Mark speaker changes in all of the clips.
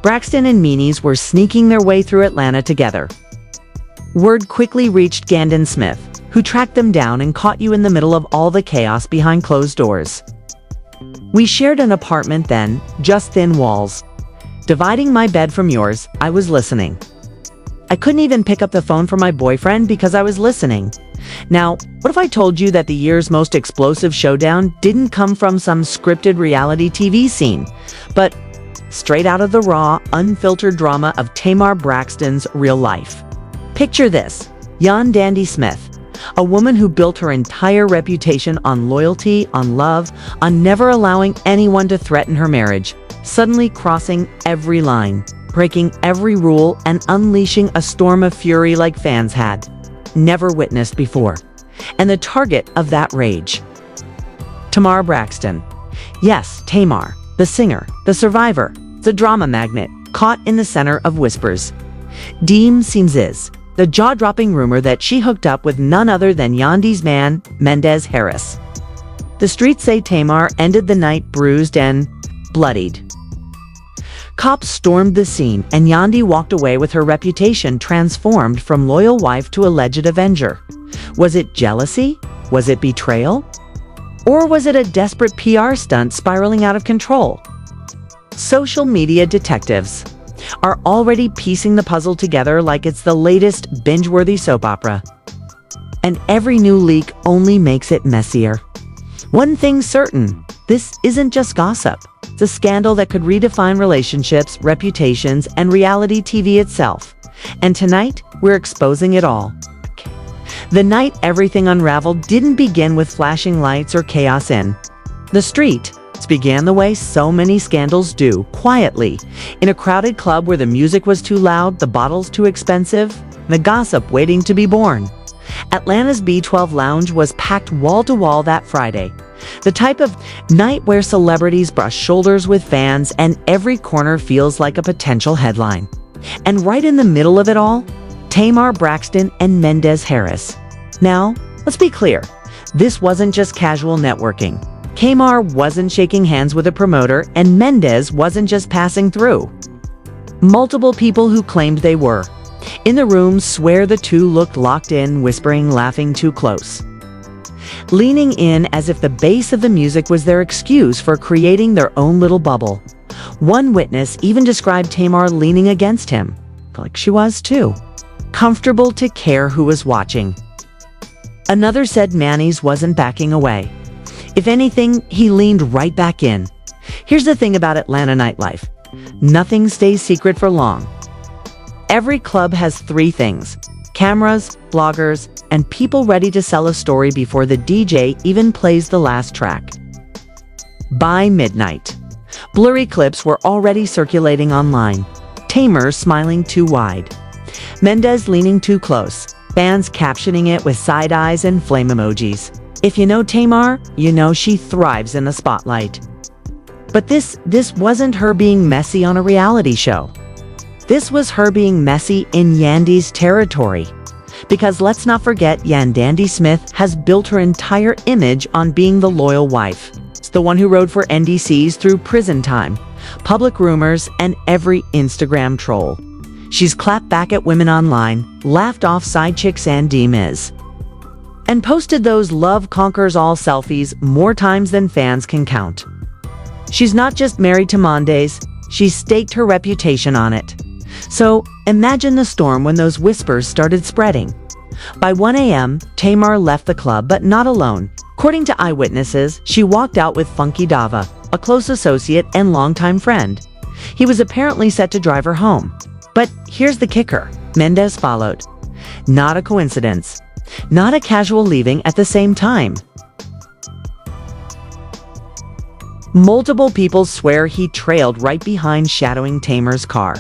Speaker 1: Braxton and Mendeecees were sneaking their way through Atlanta together. Word quickly reached Yandy Smith, who tracked them down and caught you in the middle of all the chaos behind closed doors. We shared an apartment then, just thin walls. Dividing my bed from yours, I was listening. I couldn't even pick up the phone for my boyfriend because I was listening. Now, what if I told you that the year's most explosive showdown didn't come from some scripted reality TV scene, but straight out of the raw, unfiltered drama of Tamar Braxton's real life? Picture this: Yandy Smith, a woman who built her entire reputation on loyalty, on love, on never allowing anyone to threaten her marriage, suddenly crossing every line, breaking every rule, and unleashing a storm of fury like fans had never witnessed before. And the target of that rage, Tamar Braxton. Yes, Tamar, the singer, the survivor, the drama magnet, caught in the center of whispers. Deem seems is the jaw-dropping rumor that she hooked up with none other than Yandy's man, Mendeecees Harris. The streets say Tamar ended the night bruised and bloodied. Cops stormed the scene, and Yandy walked away with her reputation transformed from loyal wife to alleged avenger. Was it jealousy? Was it betrayal? Or was it a desperate PR stunt spiraling out of control? Social media detectives are already piecing the puzzle together like it's the latest binge-worthy soap opera. And every new leak only makes it messier. One thing's certain: this isn't just gossip. It's a scandal that could redefine relationships, reputations, and reality TV itself. And tonight, we're exposing it all. The night everything unraveled didn't begin with flashing lights or chaos in the street. It began the way so many scandals do, quietly, in a crowded club where the music was too loud, the bottles too expensive, the gossip waiting to be born. Atlanta's B12 Lounge was packed wall to wall that Friday. The type of night where celebrities brush shoulders with fans and every corner feels like a potential headline. And right in the middle of it all, Tamar Braxton and Mendeecees Harris. Now, let's be clear. This wasn't just casual networking. Tamar wasn't shaking hands with a promoter, and Mendeecees wasn't just passing through. Multiple people who claimed they were in the room swear the two looked locked in, whispering, laughing too close, leaning in as if the bass of the music was their excuse for creating their own little bubble. One witness even described Tamar leaning against him, like she was too, comfortable to care who was watching. Another said Mendeecees wasn't backing away. If anything, he leaned right back in. Here's the thing about Atlanta nightlife: nothing stays secret for long. Every club has three things: cameras, bloggers, and people ready to sell a story before the DJ even plays the last track. By midnight, blurry clips were already circulating online. Tamar smiling too wide, Mendeecees leaning too close, fans captioning it with side eyes and flame emojis. If you know Tamar, you know she thrives in the spotlight. But this wasn't her being messy on a reality show. This was her being messy in Yandy's territory. Because let's not forget, Yandy Smith has built her entire image on being the loyal wife. It's the one who rode for Mendeecees through prison time, public rumors, and every Instagram troll. She's clapped back at women online, laughed off side chicks and Miz, and posted those love conquers all selfies more times than fans can count. She's not just married to Mendeecees, she's staked her reputation on it. So imagine the storm when those whispers started spreading. By 1 a.m., Tamar left the club, but not alone. According to eyewitnesses, she walked out with Funky Dava, a close associate and longtime friend. He was apparently set to drive her home. But here's the kicker: Mendeecees followed. Not a coincidence. Not a casual leaving at the same time. Multiple people swear he trailed right behind, shadowing Tamar's car.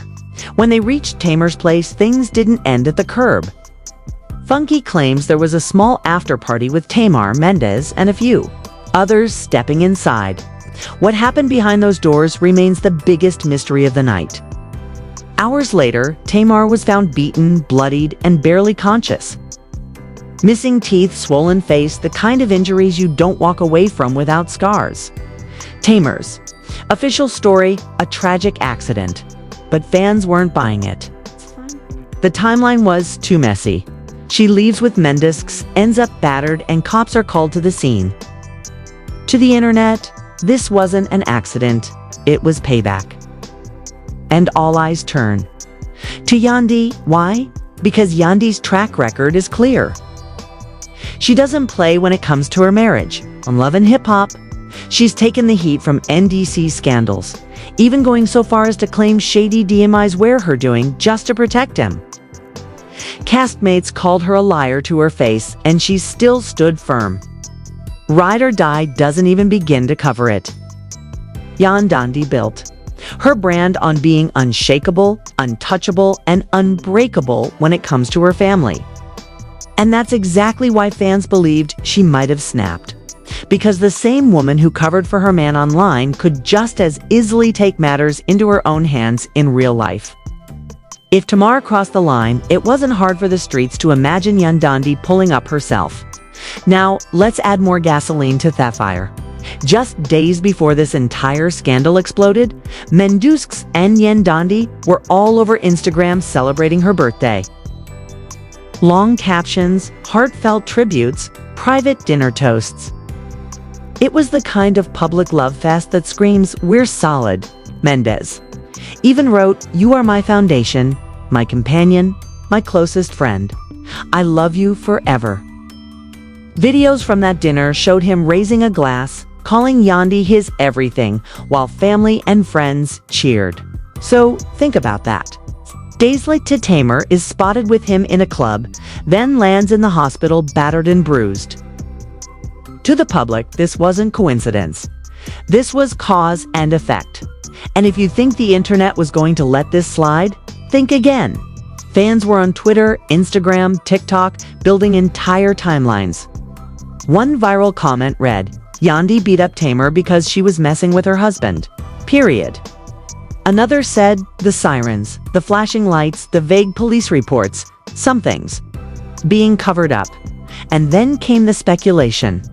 Speaker 1: When they reached Tamar's place, things didn't end at the curb. Funky claims there was a small after-party with Tamar, Mendeecees, and a few others stepping inside. What happened behind those doors remains the biggest mystery of the night. Hours later, Tamar was found beaten, bloodied, and barely conscious. Missing teeth, swollen face, the kind of injuries you don't walk away from without scars. Tamar's official story: a tragic accident. But fans weren't buying it. The timeline was too messy. She leaves with Mendeecees, ends up battered, and cops are called to the scene. To the internet, this wasn't an accident, it was payback. And all eyes turn to Yandy. Why? Because Yandy's track record is clear. She doesn't play when it comes to her marriage. On Love and Hip Hop, she's taken the heat from Mendeecees scandals, even going so far as to claim shady DMIs wear her doing just to protect him. Castmates called her a liar to her face, and she still stood firm. Ride or Die doesn't even begin to cover it. Yandy built her brand on being unshakable, untouchable, and unbreakable when it comes to her family. And that's exactly why fans believed she might have snapped. Because the same woman who covered for her man online could just as easily take matters into her own hands in real life. If Tamar crossed the line, it wasn't hard for the streets to imagine Yandy pulling up herself. Now, let's add more gasoline to that fire. Just days before this entire scandal exploded, Mendeecees and Yandy were all over Instagram celebrating her birthday. Long captions, heartfelt tributes, private dinner toasts. It was the kind of public love fest that screams, "We're solid." Mendeecees even wrote, "You are my foundation, my companion, my closest friend. I love you forever." Videos from that dinner showed him raising a glass, calling Yandy his everything, while family and friends cheered. So think about that. Days later, Tamar is spotted with him in a club, then lands in the hospital battered and bruised. To the public, this wasn't coincidence. This was cause and effect. And if you think the internet was going to let this slide, think again. Fans were on Twitter, Instagram, TikTok, building entire timelines. One viral comment read, "Yandy beat up Tamar because she was messing with her husband. Period." Another said, "The sirens, the flashing lights, the vague police reports, something's being covered up." And then came the speculation.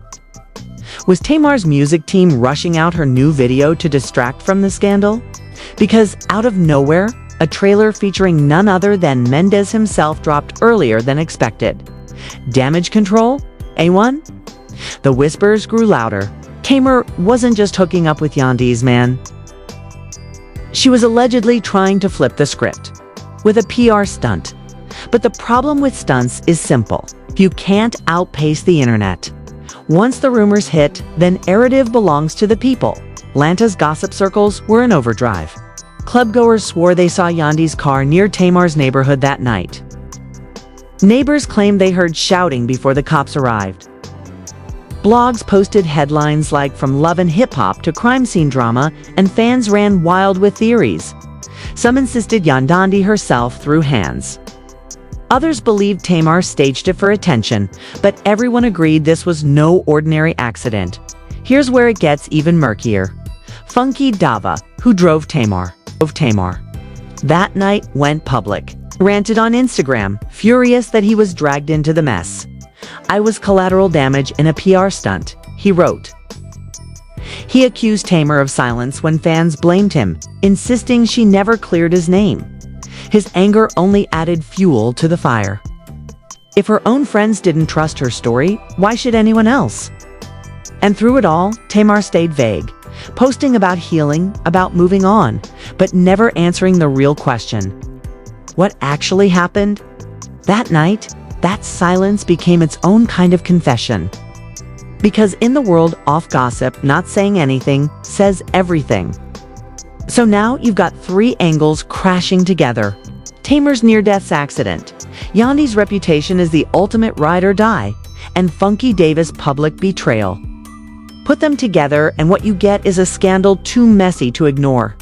Speaker 1: Was Tamar's music team rushing out her new video to distract from the scandal? Because out of nowhere, a trailer featuring none other than Mendeecees himself dropped earlier than expected. Damage control? A1? The whispers grew louder. Tamar wasn't just hooking up with Yandy's man. She was allegedly trying to flip the script with a PR stunt. But the problem with stunts is simple. You can't outpace the internet. Once the rumors hit, then narrative belongs to the people. Atlanta's gossip circles were in overdrive. Clubgoers swore they saw Yandy's car near Tamar's neighborhood that night. Neighbors claimed they heard shouting before the cops arrived. Blogs posted headlines like "From Love and Hip Hop to Crime Scene Drama," and fans ran wild with theories. Some insisted Yandy herself threw hands. Others believed Tamar staged it for attention, but everyone agreed this was no ordinary accident. Here's where it gets even murkier. Funky Dava, who drove Tamar, that night went public. Ranted on Instagram, furious that he was dragged into the mess. "I was collateral damage in a PR stunt," he wrote. He accused Tamar of silence when fans blamed him, insisting she never cleared his name. His anger only added fuel to the fire. If her own friends didn't trust her story, why should anyone else? And through it all, Tamar stayed vague, posting about healing, about moving on, but never answering the real question. What actually happened? That night, that silence became its own kind of confession. Because in the world of gossip, not saying anything says everything. So now you've got three angles crashing together. Tamar's near-death accident, Yandy's reputation as the ultimate ride or die, and Funky Davis' public betrayal. Put them together and what you get is a scandal too messy to ignore.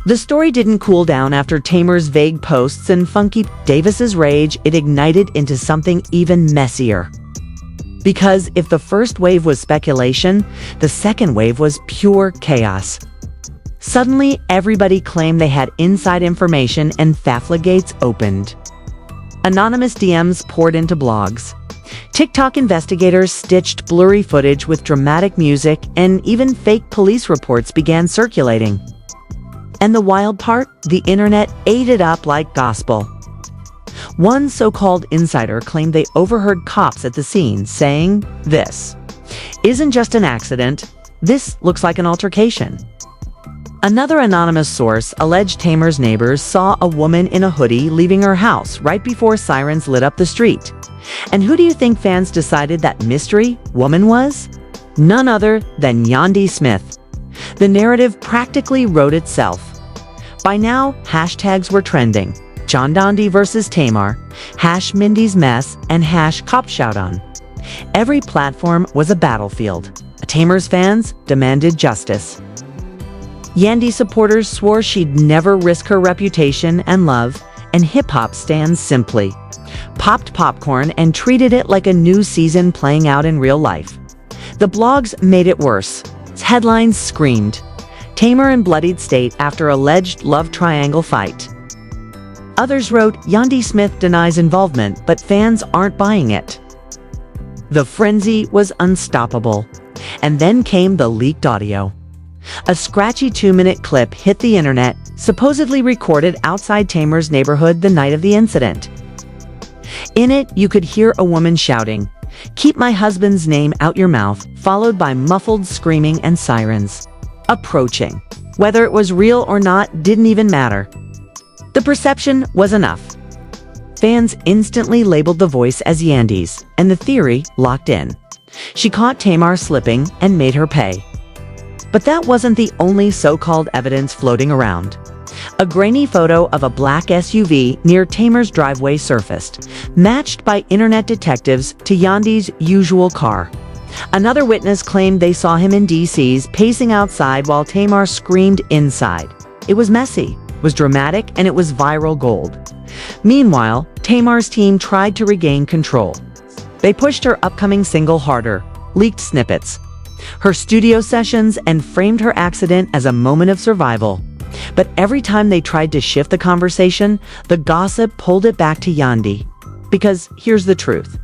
Speaker 1: The story didn't cool down after Tamar's vague posts and Funky Davis's rage. It ignited into something even messier. Because if the first wave was speculation, the second wave was pure chaos. Suddenly, everybody claimed they had inside information and FAFLA gates opened. Anonymous DMs poured into blogs. TikTok investigators stitched blurry footage with dramatic music, and even fake police reports began circulating. And the wild part? The internet ate it up like gospel. One so-called insider claimed they overheard cops at the scene saying, "This isn't just an accident. This looks like an altercation." Another anonymous source alleged Tamar's neighbors saw a woman in a hoodie leaving her house right before sirens lit up the street. And who do you think fans decided that mystery woman was? None other than Yandy Smith. The narrative practically wrote itself. By now, hashtags were trending. John Yandy versus Tamar, #Mindy's mess, and #Cop Showdown. Every platform was a battlefield. Tamar's fans demanded justice. Yandy supporters swore she'd never risk her reputation and love, and hip-hop stands simply popped popcorn and treated it like a new season playing out in real life. The blogs made it worse. Headlines screamed, "Tamar in bloodied state after alleged love triangle fight." Others wrote, "Yandy Smith denies involvement, but fans aren't buying it." The frenzy was unstoppable. And then came the leaked audio. A scratchy 2-minute clip hit the internet, supposedly recorded outside Tamar's neighborhood the night of the incident. In it, you could hear a woman shouting, "Keep my husband's name out your mouth," followed by muffled screaming and sirens. Approaching. Whether it was real or not didn't even matter. The perception was enough. Fans instantly labeled the voice as Yandy's, and the theory locked in. She caught Tamar slipping and made her pay. But that wasn't the only so-called evidence floating around. A grainy photo of a black SUV near Tamar's driveway surfaced, matched by internet detectives to Yandy's usual car. Another witness claimed they saw him in DC's pacing outside while Tamar screamed inside. It was messy, was dramatic, and it was viral gold. Meanwhile, Tamar's team tried to regain control. They pushed her upcoming single harder, leaked snippets, her studio sessions, and framed her accident as a moment of survival. But every time they tried to shift the conversation, the gossip pulled it back to Yandy. Because here's the truth.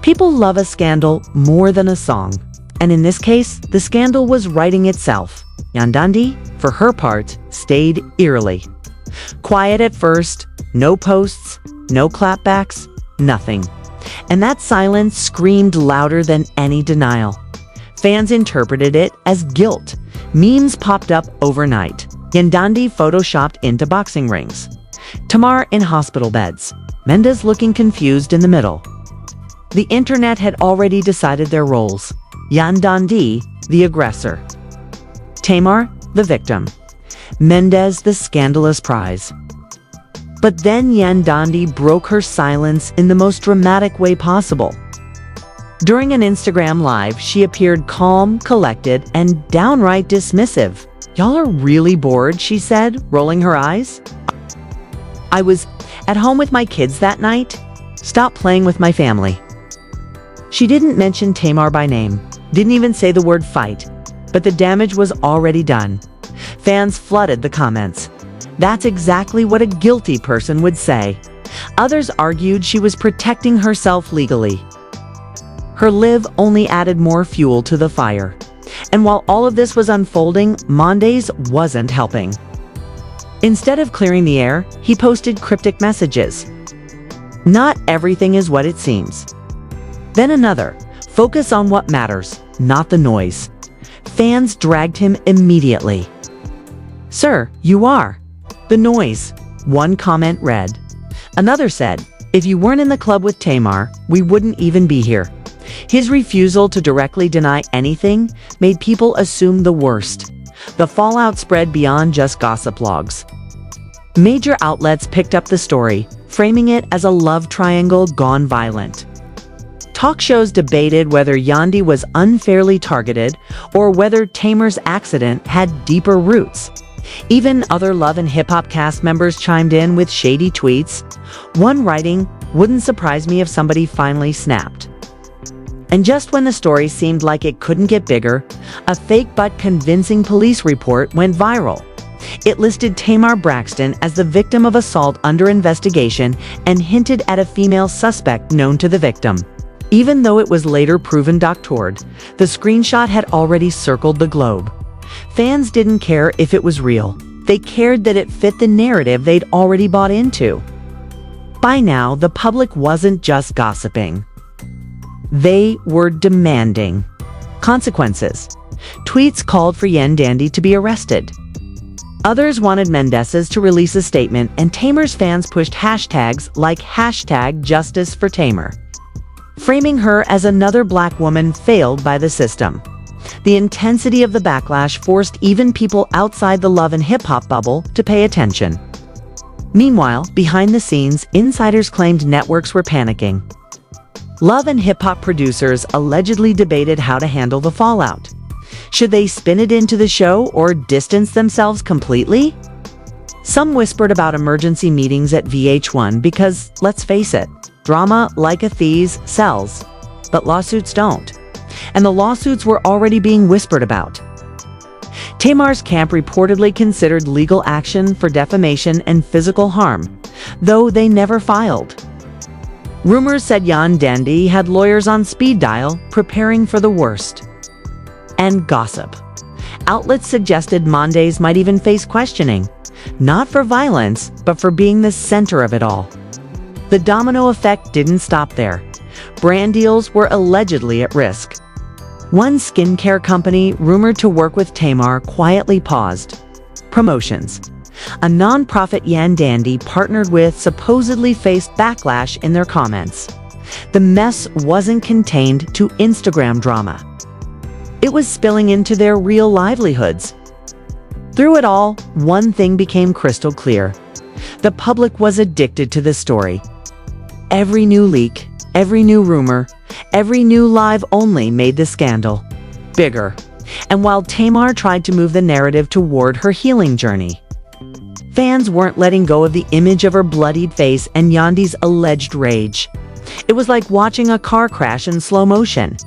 Speaker 1: People love a scandal more than a song. And in this case, the scandal was writing itself. Yandy, for her part, stayed eerily. Quiet at first, no posts, no clapbacks, nothing. And that silence screamed louder than any denial. Fans interpreted it as guilt. Memes popped up overnight. Yandy photoshopped into boxing rings. Tamar in hospital beds. Mendeecees looking confused in the middle. The internet had already decided their roles. Yandy, the aggressor. Tamar, the victim. Mendeecees, the scandalous prize. But then Yandy broke her silence in the most dramatic way possible. During an Instagram live, she appeared calm, collected, and downright dismissive. "Y'all are really bored," she said, rolling her eyes. "I was at home with my kids that night. Stop playing with my family." She didn't mention Tamar by name, didn't even say the word fight, but the damage was already done. Fans flooded the comments. That's exactly what a guilty person would say. Others argued she was protecting herself legally. Her live only added more fuel to the fire. And while all of this was unfolding, Mendeecees wasn't helping. Instead of clearing the air, he posted cryptic messages. "Not everything is what it seems." Then another, "Focus on what matters, not the noise." Fans dragged him immediately. "Sir, you are the noise," one comment read. Another said, "If you weren't in the club with Tamar, we wouldn't even be here." His refusal to directly deny anything made people assume the worst. The fallout spread beyond just gossip logs. Major outlets picked up the story, framing it as a love triangle gone violent. Talk shows debated whether Yandy was unfairly targeted or whether Tamar's accident had deeper roots. Even other Love and Hip Hop cast members chimed in with shady tweets. One writing, "Wouldn't surprise me if somebody finally snapped." And just when the story seemed like it couldn't get bigger, a fake but convincing police report went viral. It listed Tamar Braxton as the victim of assault under investigation and hinted at a female suspect known to the victim. Even though it was later proven doctored, the screenshot had already circled the globe. Fans didn't care if it was real. They cared that it fit the narrative they'd already bought into. By now, the public wasn't just gossiping. They were demanding consequences. Tweets called for Yandy to be arrested. Others wanted Mendeecees to release a statement, and Tamar's fans pushed hashtags like #JusticeForTamar, framing her as another black woman failed by the system. The intensity of the backlash forced even people outside the love and hip-hop bubble to pay attention. Meanwhile, behind the scenes, insiders claimed networks were panicking. Love and hip-hop producers allegedly debated how to handle the fallout. Should they spin it into the show or distance themselves completely? Some whispered about emergency meetings at VH1 because, let's face it, drama, like a thief, sells. But lawsuits don't. And the lawsuits were already being whispered about. Tamar's camp reportedly considered legal action for defamation and physical harm, though they never filed. Rumors said Yandy had lawyers on speed dial, preparing for the worst. And gossip. Outlets suggested Mendeecees might even face questioning, not for violence, but for being the center of it all. The domino effect didn't stop there. Brand deals were allegedly at risk. One skincare company rumored to work with Tamar quietly paused promotions. A non-profit Yandy partnered with supposedly faced backlash in their comments. The mess wasn't contained to Instagram drama. It was spilling into their real livelihoods. Through it all, one thing became crystal clear. The public was addicted to this story. Every new leak, every new rumor, every new live only made the scandal bigger. And while Tamar tried to move the narrative toward her healing journey, fans weren't letting go of the image of her bloodied face and Yandy's alleged rage. It was like watching a car crash in slow motion.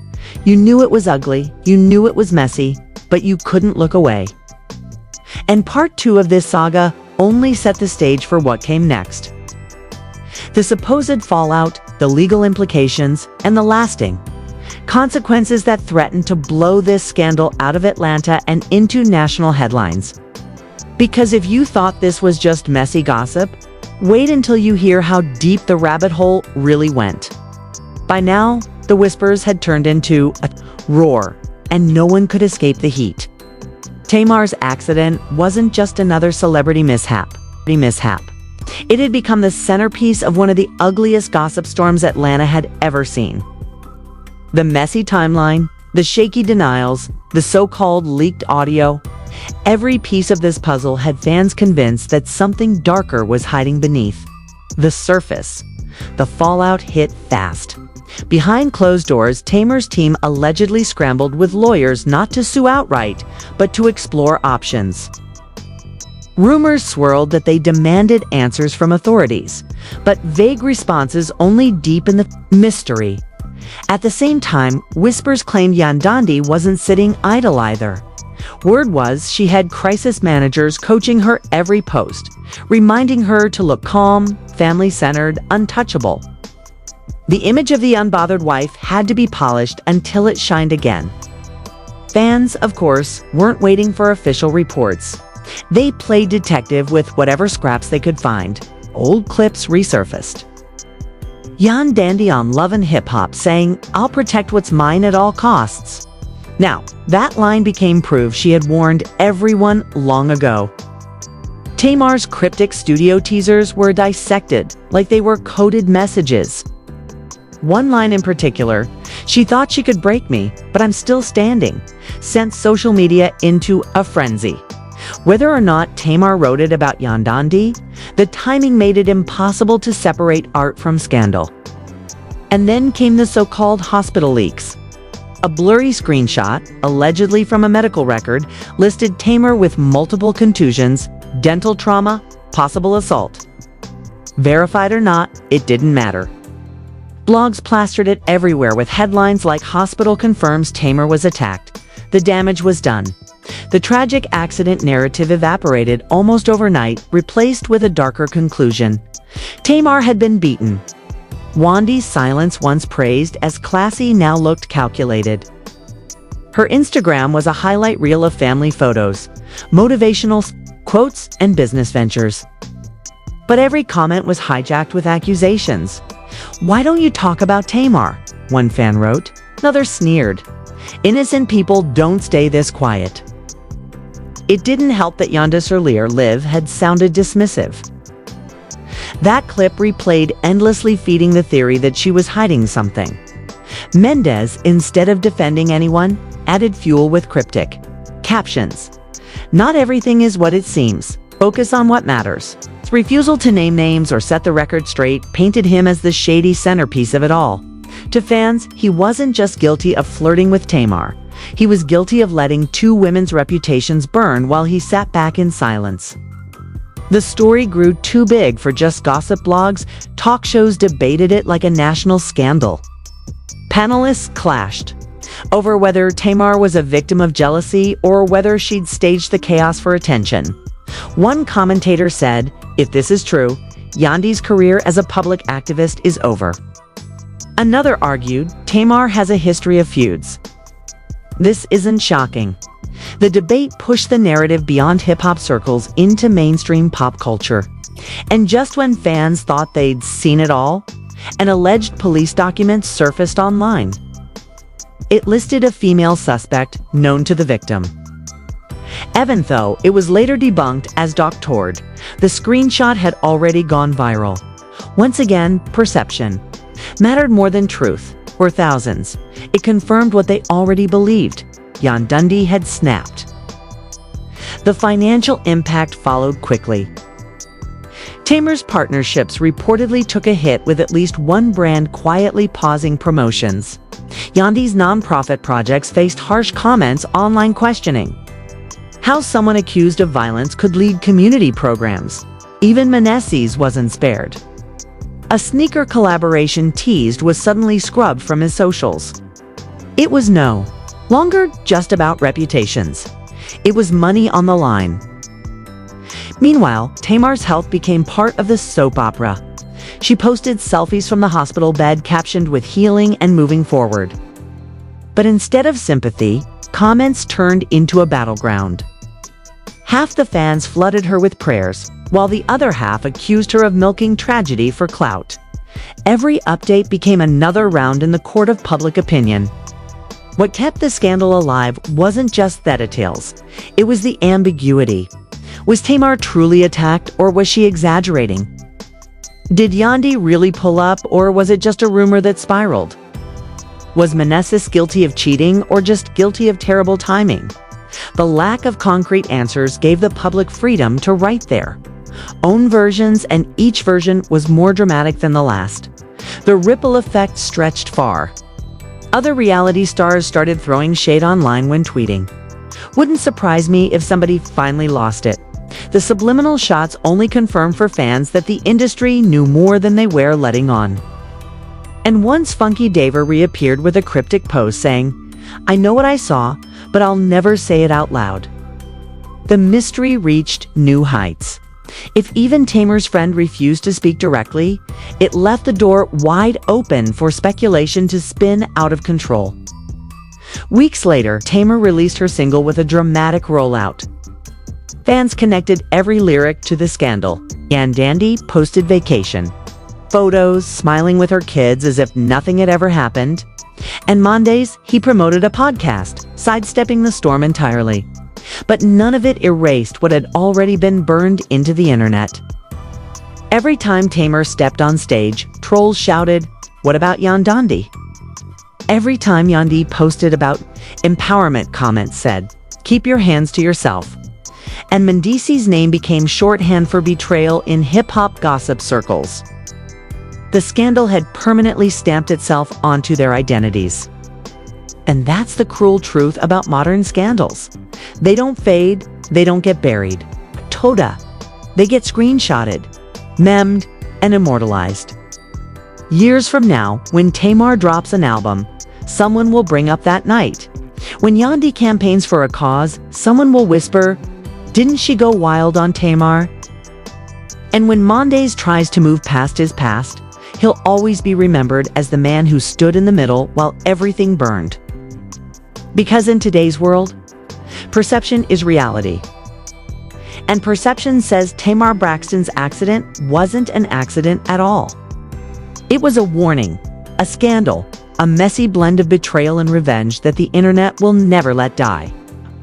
Speaker 1: You knew it was ugly, you knew it was messy, but you couldn't look away. And part 2 of this saga only set the stage for what came next. The supposed fallout, the legal implications, and the lasting consequences that threatened to blow this scandal out of Atlanta and into national headlines. Because if you thought this was just messy gossip, wait until you hear how deep the rabbit hole really went. By now, the whispers had turned into a roar, and no one could escape the heat. Tamar's accident wasn't just another celebrity mishap. It had become the centerpiece of one of the ugliest gossip storms Atlanta had ever seen. The messy timeline, the shaky denials, the so-called leaked audio, every piece of this puzzle had fans convinced that something darker was hiding beneath the surface. The fallout hit fast. Behind closed doors, Tamar's team allegedly scrambled with lawyers not to sue outright, but to explore options. Rumors swirled that they demanded answers from authorities, but vague responses only deepened the mystery. At the same time, whispers claimed Yandy wasn't sitting idle either. Word was she had crisis managers coaching her every post, reminding her to look calm, family-centered, untouchable. The image of the unbothered wife had to be polished until it shined again. Fans, of course, weren't waiting for official reports. They played detective with whatever scraps they could find. Old clips resurfaced. Yandy on Love and Hip Hop saying, "I'll protect what's mine at all costs." Now, that line became proof she had warned everyone long ago. Tamar's cryptic studio teasers were dissected like they were coded messages. One line in particular, "She thought she could break me, but I'm still standing," sent social media into a frenzy. Whether or not Tamar wrote it about Yandy, the timing made it impossible to separate art from scandal. And then came the so-called hospital leaks. A blurry screenshot, allegedly from a medical record, listed Tamar with multiple contusions, dental trauma, possible assault. Verified or not, it didn't matter. Blogs plastered it everywhere with headlines like "Hospital confirms Tamar was attacked. The damage was done." The tragic accident narrative evaporated almost overnight, replaced with a darker conclusion. Tamar had been beaten. Yandy's silence, once praised as classy, now looked calculated. Her Instagram was a highlight reel of family photos, motivational quotes, and business ventures. But every comment was hijacked with accusations. "Why don't you talk about Tamar?" one fan wrote. Another sneered. "Innocent people don't stay this quiet." It didn't help that Yandy's earlier live had sounded dismissive. That clip replayed, endlessly feeding the theory that she was hiding something. Mendeecees, instead of defending anyone, added fuel with cryptic captions. "Not everything is what it seems. Focus on what matters." His refusal to name names or set the record straight painted him as the shady centerpiece of it all. To fans, he wasn't just guilty of flirting with Tamar. He was guilty of letting two women's reputations burn while he sat back in silence. The story grew too big for just gossip blogs. Talk shows debated it like a national scandal. Panelists clashed over whether Tamar was a victim of jealousy or whether she'd staged the chaos for attention. One commentator said, "If this is true, Yandy's career as a public activist is over." Another argued, Tamar has a history of feuds. This isn't shocking. The debate pushed the narrative beyond hip-hop circles into mainstream pop culture. And just when fans thought they'd seen it all, an alleged police document surfaced online. It listed a female suspect known to the victim. Even though it was later debunked as doctored, the screenshot had already gone viral. Once again, perception mattered more than truth. For thousands, it confirmed what they already believed. Yandy had snapped. The financial impact followed quickly. Tamar's partnerships reportedly took a hit, with at least one brand quietly pausing promotions. Yandy's nonprofit projects faced harsh comments, online questioning how someone accused of violence could lead community programs. Even Mendeecees wasn't spared. A sneaker collaboration teased was suddenly scrubbed from his socials. It was no longer just about reputations. It was money on the line. Meanwhile, Tamar's health became part of the soap opera. She posted selfies from the hospital bed captioned with "healing and moving forward." But instead of sympathy, comments turned into a battleground. Half the fans flooded her with prayers, while the other half accused her of milking tragedy for clout. Every update became another round in the court of public opinion. What kept the scandal alive wasn't just the details, it was the ambiguity. Was Tamar truly attacked, or was she exaggerating? Did Yandy really pull up, or was it just a rumor that spiraled? Was Mendeecees guilty of cheating, or just guilty of terrible timing? The lack of concrete answers gave the public freedom to write their own versions, and each version was more dramatic than the last. The ripple effect stretched far. Other reality stars started throwing shade online when tweeting. Wouldn't surprise me if somebody finally lost it. The subliminal shots only confirmed for fans that the industry knew more than they were letting on. And once Funky Daver reappeared with a cryptic post saying, "I know what I saw, but I'll never say it out loud." The mystery reached new heights. If even Tamar's friend refused to speak directly, it left the door wide open for speculation to spin out of control. Weeks later, Tamar released her single with a dramatic rollout. Fans connected every lyric to the scandal. Yandy posted vacation photos, smiling with her kids as if nothing had ever happened. And Mondays, he promoted a podcast, sidestepping the storm entirely. But none of it erased what had already been burned into the internet. Every time Tamar stepped on stage, trolls shouted, "What about Yandy?" Every time Yandy posted about empowerment, comments said, "Keep your hands to yourself." And Mendeecees' name became shorthand for betrayal in hip-hop gossip circles. The scandal had permanently stamped itself onto their identities. And that's the cruel truth about modern scandals. They don't fade, they don't get buried. Toda. They get screenshotted, memed, and immortalized. Years from now, when Tamar drops an album, someone will bring up that night. When Yandy campaigns for a cause, someone will whisper, "Didn't she go wild on Tamar?" And when Mendeecees tries to move past his past, he'll always be remembered as the man who stood in the middle while everything burned. Because in today's world, perception is reality. And perception says Tamar Braxton's accident wasn't an accident at all. It was a warning, a scandal, a messy blend of betrayal and revenge that the internet will never let die.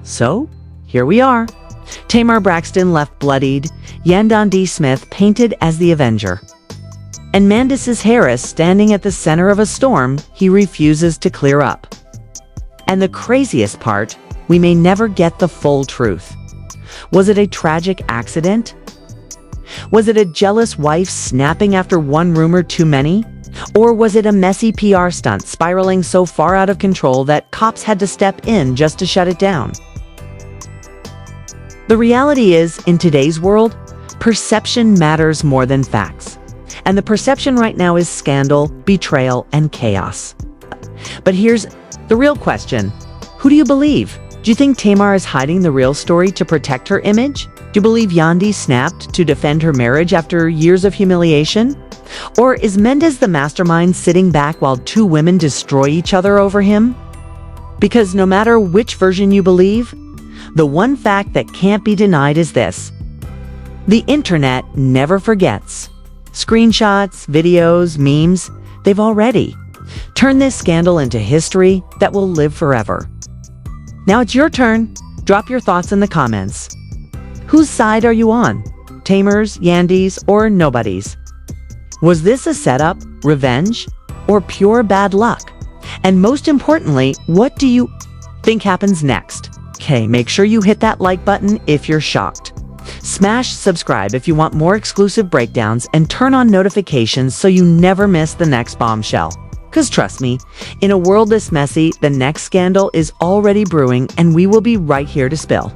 Speaker 1: So, here we are. Tamar Braxton left bloodied, Yandy Smith painted as the Avenger. And Mendeecees Harris standing at the center of a storm he refuses to clear up. And the craziest part, we may never get the full truth. Was it a tragic accident? Was it a jealous wife snapping after one rumor too many? Or was it a messy PR stunt spiraling so far out of control that cops had to step in just to shut it down? The reality is, in today's world, perception matters more than facts. And the perception right now is scandal, betrayal, and chaos. But here's the real question. Who do you believe? Do you think Tamar is hiding the real story to protect her image? Do you believe Yandy snapped to defend her marriage after years of humiliation? Or is Mendeecees the mastermind sitting back while two women destroy each other over him? Because no matter which version you believe, the one fact that can't be denied is this: the internet never forgets. Screenshots, videos, memes, they've already turned this scandal into history that will live forever. Now it's your turn. Drop your thoughts in the comments. Whose side are you on? Tamar's, Yandy's, or nobody's? Was this a setup, revenge, or pure bad luck? And most importantly, what do you think happens next? Okay, make sure you hit that like button if you're shocked. Smash subscribe if you want more exclusive breakdowns, and turn on notifications so you never miss the next bombshell. Because trust me, in a world this messy, the next scandal is already brewing, and we will be right here to spill.